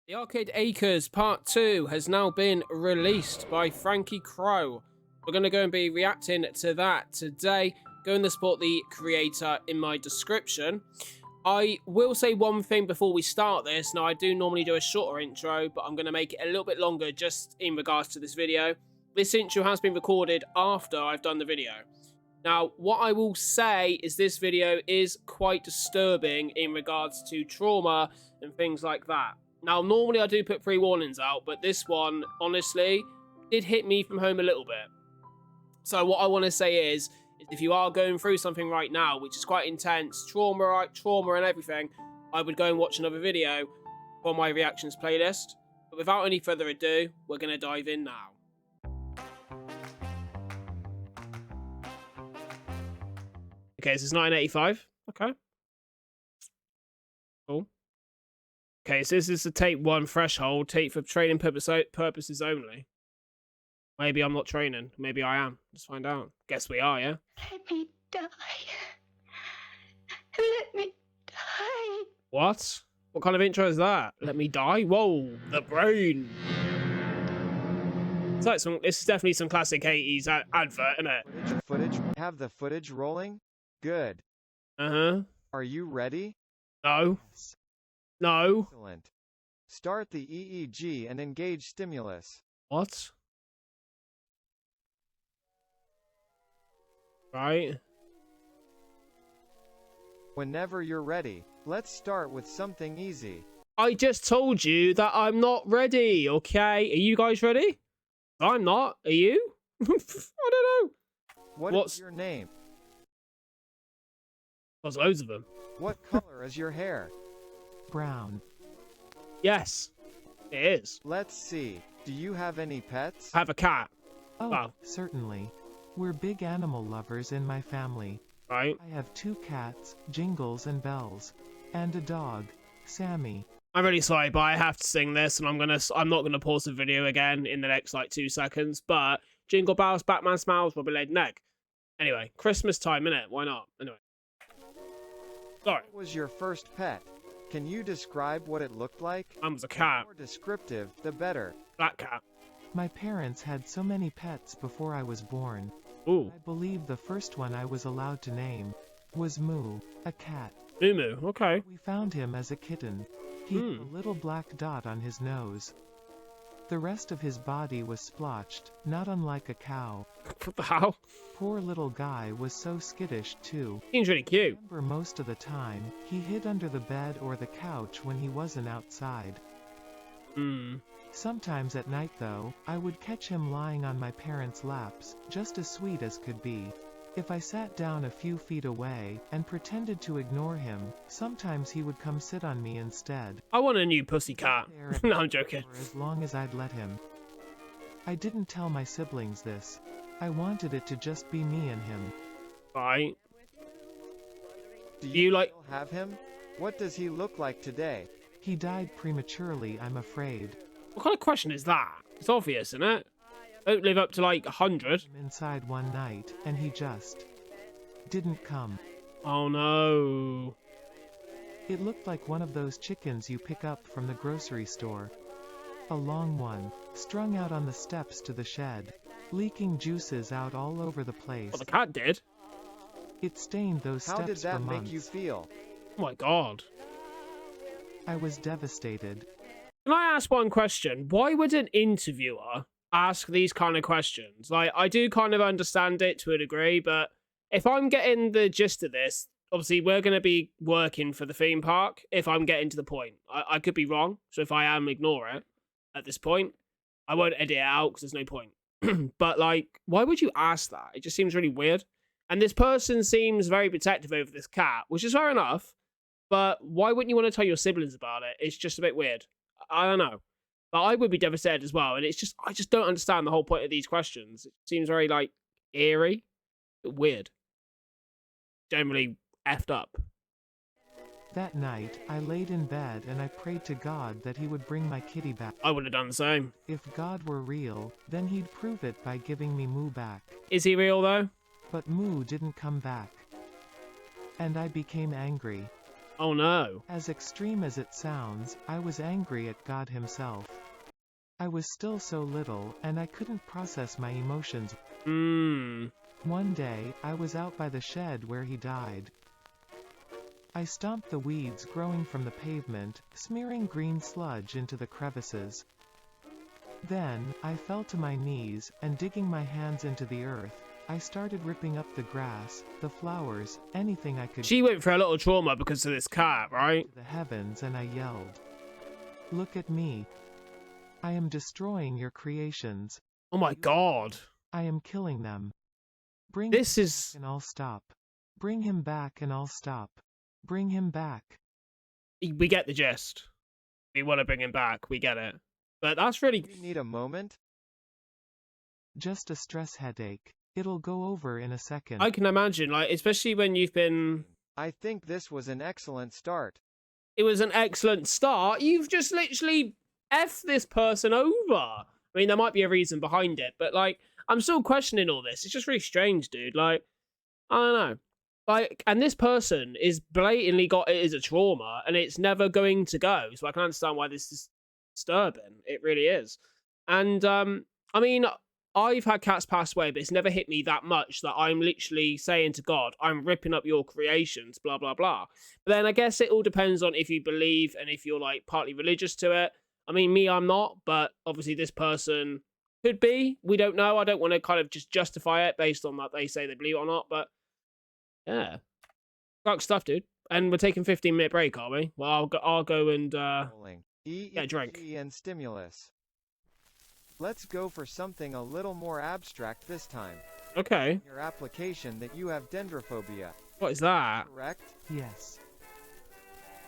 The Arcade Acres Part 2 has now been released by Frankie Crow. We're going to go and be reacting to that today. Go and support the creator in my description. I will say one thing before we start this. Now, I do normally do a shorter intro, but I'm going to make it a little bit longer just in regards to this video. This intro has been recorded after I've done the video. Now, what I will say is this video is quite disturbing in regards to trauma and things like that. Now, normally I do put pre-warnings out, but this one, honestly, did hit me from home a little bit. So what I want to say is if you are going through something right now, which is quite intense, trauma and everything, I would go and watch another video from my reactions playlist. But without any further ado, we're going to dive in now. Okay, this is 1985. Okay. Cool. Okay, so this is the tape 1 threshold, tape for training purposes only. Maybe I'm not training. Maybe I am. Let's find out. Guess we are, yeah? Let me die. Let me die. What? What kind of intro is that? Let me die? Whoa, the brain. It's like this is definitely some classic 80s advert, isn't it? Footage. Have the footage rolling? Good. Uh-huh. Are you ready? No. No. Excellent. Start the EEG and engage stimulus. What? Right. Whenever you're ready, let's start with something easy. I just told you that I'm not ready, okay? Are you guys ready? I'm not. Are you? I don't know. What's your name? There's loads of them. What color is your hair? Brown. Yes, it is. Let's see. Do you have any pets? I have a cat. Oh, Wow. certainly. We're big animal lovers in my family. Right. I have 2 cats, Jingles and Bells, and a dog, Sammy. I'm really sorry, but I have to sing this, and I'm not gonna pause the video again in the next like 2 seconds. But Jingle Bells, Batman Smiles, Robin Laid an Egg. Anyway, Christmas time, innit? Why not? Anyway. Sorry. What was your first pet? Can you describe what it looked like? Mine was a cat. The more descriptive, the better. Black cat. My parents had so many pets before I was born. Ooh. I believe the first one I was allowed to name was Moo, a cat. Moo Moo. Okay. We found him as a kitten. He had a little black dot on his nose. The rest of his body was splotched, not unlike a cow. What the hell? Poor little guy was so skittish too. Seems really cute. I remember most of the time, he hid under the bed or the couch when he wasn't outside. Sometimes at night though, I would catch him lying on my parents' laps, just as sweet as could be. If I sat down a few feet away, and pretended to ignore him, sometimes he would come sit on me instead. I want a new pussycat. No, I'm joking. For as long as I'd let him. I didn't tell my siblings this. I wanted it to just be me and him. Right. Do you like still have him? What does he look like today? He died prematurely, I'm afraid. What kind of question is that? It's obvious, isn't it? Don't live up to like 100. Inside one night, and he just didn't come. Oh no. It looked like one of those chickens you pick up from the grocery store. A long one, strung out on the steps to the shed, leaking juices out all over the place. Well, the cat did. It stained those steps How did that for months. make you feel? Oh my god. I was devastated. Can I ask one question? Why would an interviewer ask these kind of questions? Like, I do kind of understand it to a degree, but if I'm getting the gist of this, obviously we're going to be working for the theme park if I'm getting to the point. I could be wrong, so if I am, ignore it at this point. I won't edit it out because there's no point. But, like, why would you ask that? It just seems really weird. And this person seems very protective over this cat, which is fair enough, but why wouldn't you want to tell your siblings about it? It's just a bit weird. I don't know. But I would be devastated as well. And it's just, I just don't understand the whole point of these questions. It seems very, like, eerie. Weird. Generally effed up. That night, I laid in bed and I prayed to God that he would bring my kitty back. I would have done the same. If God were real, then he'd prove it by giving me Moo back. Is he real, though? But Moo didn't come back. And I became angry. Oh no. As extreme as it sounds, I was angry at God himself. I was still so little, and I couldn't process my emotions. One day, I was out by the shed where he died. I stomped the weeds growing from the pavement, smearing green sludge into the crevices. Then, I fell to my knees, and digging my hands into the earth, I started ripping up the grass, the flowers, anything I could. She went through a lot of trauma because of this cat, right? To the heavens, and I yelled, "Look at me. I am destroying your creations. Oh my god. I am killing them. Bring This him is... back and I'll stop. Bring him back and I'll stop. Bring him back." We get the gist. We want to bring him back. We get it. But that's really... You need a moment? Just a stress headache. It'll go over in a second. I can imagine, like, especially when you've been... I think this was an excellent start. It was an excellent start. You've just literally F this person over. I mean, there might be a reason behind it, but, like, I'm still questioning all this. It's just really strange, dude. Like, I don't know. Like, and this person is blatantly got it as a trauma, and it's never going to go. So I can understand why this is disturbing. It really is. And, I mean... I've had cats pass away, but it's never hit me that much that I'm literally saying to God, I'm ripping up your creations, blah, blah, blah. But then I guess it all depends on if you believe and if you're, like, partly religious to it. I mean, me, I'm not, but obviously this person could be. We don't know. I don't want to kind of just justify it based on that they say they believe it or not, but yeah. Dark stuff, dude. And we're taking 15-minute break, are we? Well, I'll go and get a drink. EEG and stimulus. Let's go for something a little more abstract this time. Okay. Your application that you have dendrophobia. What is that? Correct? Yes.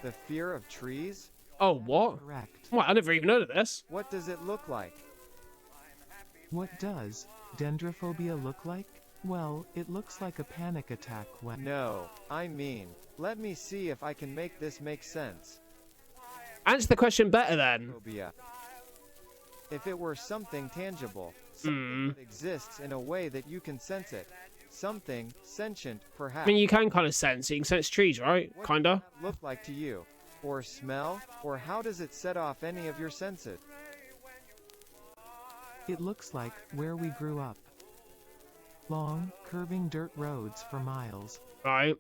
The fear of trees? Oh, what? Correct. What? I never even heard of this. What does it look like? What does dendrophobia look like? Well, it looks like a panic attack when... No, I mean, let me see if I can make this make sense. Answer the question better then. Phobia. If it were something tangible, something that exists in a way that you can sense it. Something sentient, perhaps. I mean, you can kind of sense. You can sense trees, right? What Kinda. does that look like to you? Or smell? Or how does it set off any of your senses? It looks like where we grew up. Long, curving dirt roads for miles. Right.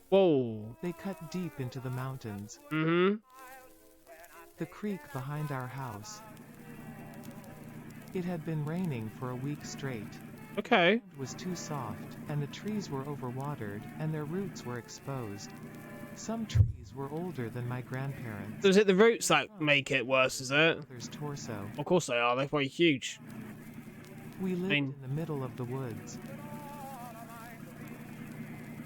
Whoa. They cut deep into the mountains. Mm-hmm. The creek behind our house. It had been raining for a week straight. Okay. It was too soft, and the trees were overwatered, and their roots were exposed. Some trees were older than my grandparents. So is it the roots that make it worse, is it? There's torso. Of course they are. They're very huge. We lived in the middle of the woods.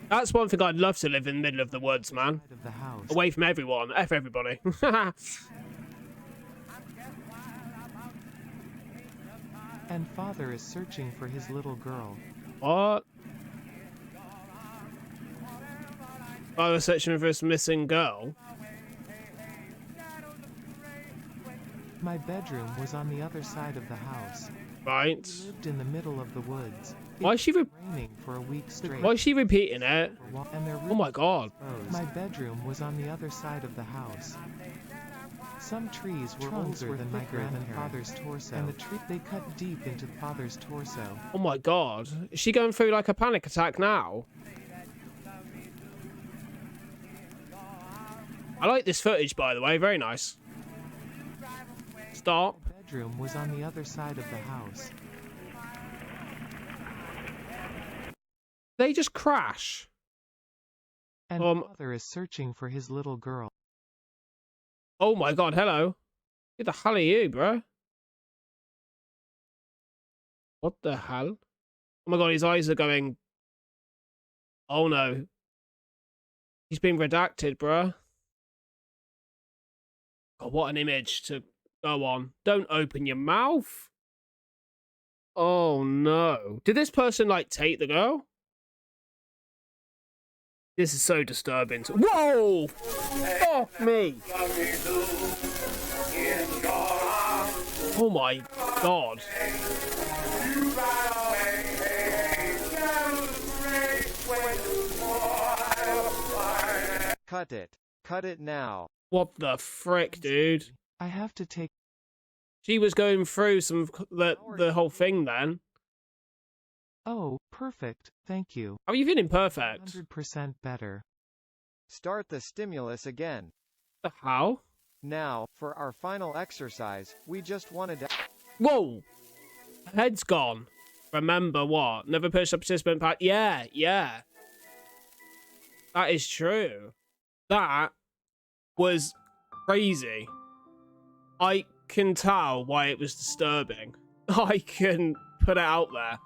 That's one thing I'd love to live in the middle of the woods, man. Of the house. Away from everyone. F everybody. And father is searching for his little girl. What? I was searching for this missing girl. My bedroom was on the other side of the house. Right. We lived in the middle of the woods. Why is she raining for a week straight? Why is she repeating it? And their Oh my god. My bedroom was on the other side of the house. Some trees were older than my grandfather's torso, and the tree they cut deep into father's torso. Oh my god. Is she going through like a panic attack now? I like this footage, by the way. Very nice. Stop. The bedroom was on the other side of the house. They just crash. And father is searching for his little girl. Oh my god, hello. Who the hell are you, bro? What the hell? Oh my god, his eyes are going... Oh no. He's been redacted, bro. God, what an image to go on. Don't open your mouth. Oh no. Did this person, like, take the girl? This is so disturbing. Whoa! Off me! Oh my god. Cut it. Cut it now. What the frick, dude? I have to take... She was going through the whole thing then. Oh, perfect, thank you. How are you feeling? Perfect. 100% better. Start the stimulus again. How? Now, for our final exercise, we just wanted to... Whoa! Head's gone. Remember what? Never push a participant back. Yeah, yeah. That is true. That was crazy. I can tell why it was disturbing. I can put it out there.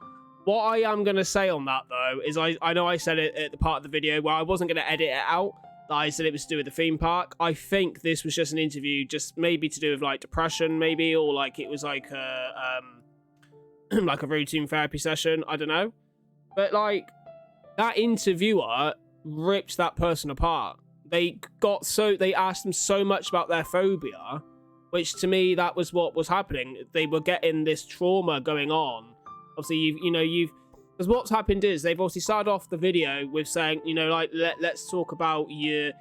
What I am going to say on that, though, is I know I said it at the part of the video where I wasn't going to edit it out, that I said it was to do with the theme park. I think this was just an interview, just maybe to do with, like, depression, maybe, or, like, it was, like, a routine therapy session. I don't know. But, like, that interviewer ripped that person apart. They asked them so much about their phobia, which to me, that was what was happening. They were getting this trauma going on. Obviously, because what's happened is they've obviously started off the video with saying, like, let's talk about your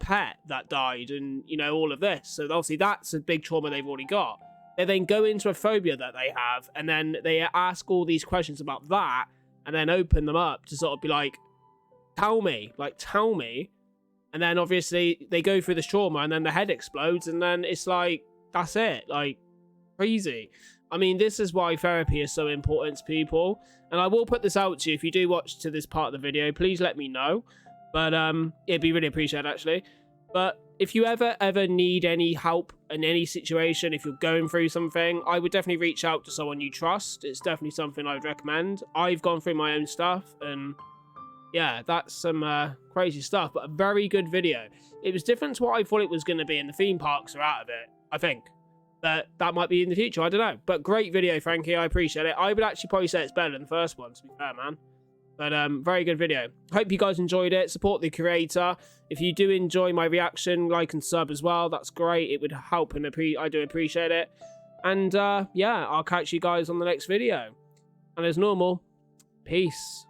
pet that died and, all of this. So obviously that's a big trauma they've already got. They then go into a phobia that they have, and then they ask all these questions about that, and then open them up to sort of be like, tell me. And then obviously they go through this trauma, and then the head explodes, and then it's like, that's it. Like, crazy. I mean, this is why therapy is so important to people. And I will put this out to you. If you do watch to this part of the video, please let me know. But it'd be really appreciated, actually. But if you ever need any help in any situation, if you're going through something, I would definitely reach out to someone you trust. It's definitely something I would recommend. I've gone through my own stuff, and yeah, that's some crazy stuff, but a very good video. It was different to what I thought it was going to be, and the theme parks are out of it, I think. But that might be in the future, I don't know. But great video, Frankie, I appreciate it. I would actually probably say it's better than the first one, to be fair, man. But very good video. Hope you guys enjoyed it. Support the creator. If you do enjoy my reaction, like and sub as well. That's great. It would help, and I do appreciate it. And yeah, I'll catch you guys on the next video. And as normal, peace.